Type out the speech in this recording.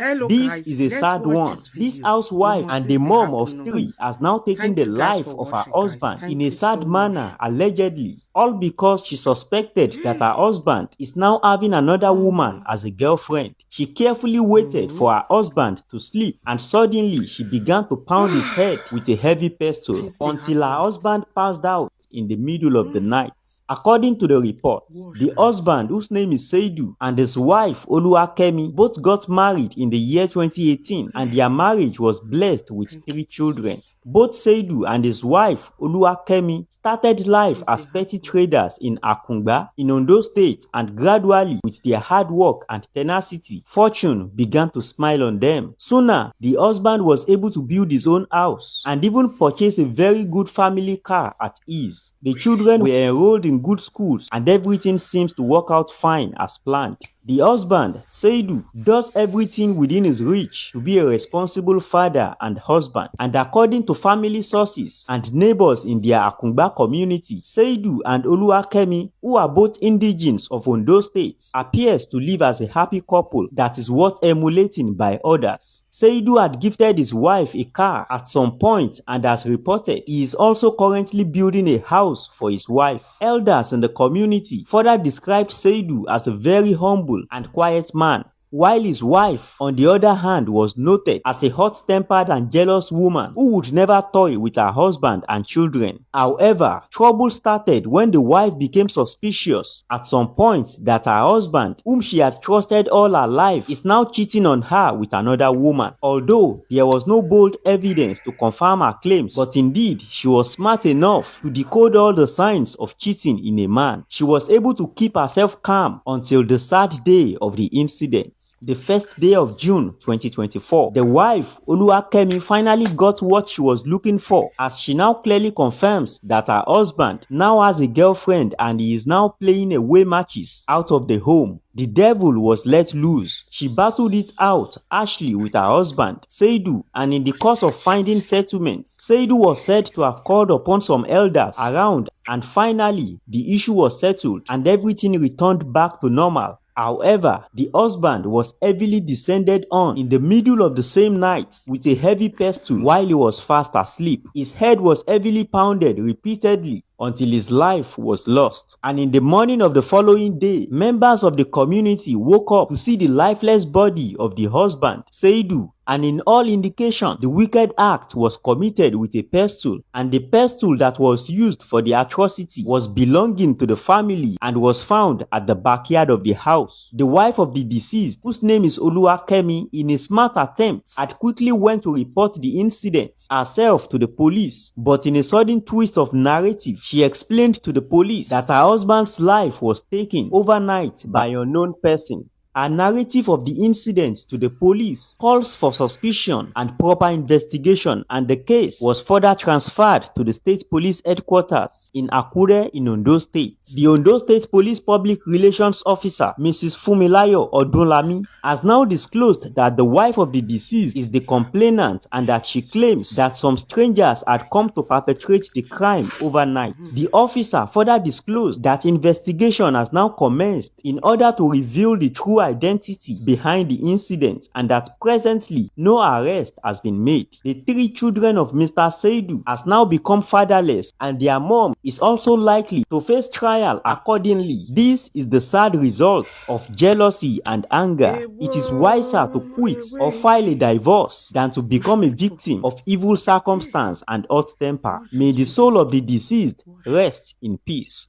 Hello This guys, is a let's sad watch one. this This video. The housewife and most the thing mom of happen now. three has now taken Thank the you guys life for of her watching guys. husband in Thank a you so sad much. manner, allegedly, all because she suspected that her husband is now having another woman as a girlfriend. She carefully waited Hmm. for her husband to sleep, and suddenly she began to pound his head with a heavy pestle Things they until her happen. husband passed out in the middle of the night. According to the reports, Watch the guys. husband, whose name is Seidu, and his wife Oluwakemi both got married in the year 2018, and their marriage was blessed with Thank you, 3 children. Jesus. Both Seidu and his wife Oluwakemi started life Things they as petty happen. traders in Akungba in Ondo State, and gradually, with their hard work and tenacity, fortune began to smile on them. Sooner, the husband was able to build his own house and even purchase a very good family car at ease. The children were enrolled in good schools, and everything seems to work out fine as planned. The husband, Seidu, does everything within his reach to be a responsible father and husband. And according to family sources and neighbors in their Akungba community, Seidu and Oluwakemi, who are both indigenes of Ondo State, appears to live as a happy couple that is worth emulating by others. Seidu had gifted his wife a car at some point, and as reported, he is also currently building a house for his wife. Elders in the community further described Seidu as a very humble and quiet man, while his wife, on the other hand, was noted as a hot-tempered and jealous woman who would never toy with her husband and children. However, trouble started when the wife became suspicious at some point that her husband, whom she had trusted all her life, is now cheating on her with another woman. Although there was no bold evidence to confirm her claims, but indeed she was smart enough to decode all the signs of cheating in a man. She was able to keep herself calm until the sad day of the incident. The first day of June 2024, the wife, Oluwakemi, finally got what she was looking for, as she now clearly confirms that her husband now has a girlfriend and he is now playing away matches out of the home. The devil was let loose. She battled it out harshly with her husband, Seidu, and in the course of finding settlements, Seidu was said to have called upon some elders around, and finally, the issue was settled and everything returned back to normal. However, the husband was heavily descended on in the middle of the same night with a heavy pestle while he was fast asleep. His head was heavily pounded repeatedly until his life was lost. And in the morning of the following day, members of the community woke up to see the lifeless body of the husband, Seidu, and in all indication, the wicked act was committed with a pestle, and the pestle that was used for the atrocity was belonging to the family and was found at the backyard of the house. The wife of the deceased, whose name is Oluwakemi, in a smart attempt, had quickly went to report the incident herself to the police, but in a sudden twist of narrative, she explained to the police that her husband's life was taken overnight by an unknown person. Her narrative of the incident to the police calls for suspicion and proper investigation, and the case was further transferred to the state police headquarters in Akure in Ondo State. The Ondo State Police Public Relations Officer, Mrs. Fumilayo Odunlami, has now disclosed that the wife of the deceased is the complainant and that she claims that some strangers had come to perpetrate the crime overnight. The officer further disclosed that investigation has now commenced in order to reveal the true identity behind the incident, and that presently no arrest has been made. The 3 children of Mr. Seidu has now become fatherless, and their mom is also likely to face trial accordingly. This is the sad result of jealousy and anger. It is wiser to quit or file a divorce than to become a victim of evil circumstance and hot temper. May the soul of the deceased rest in peace.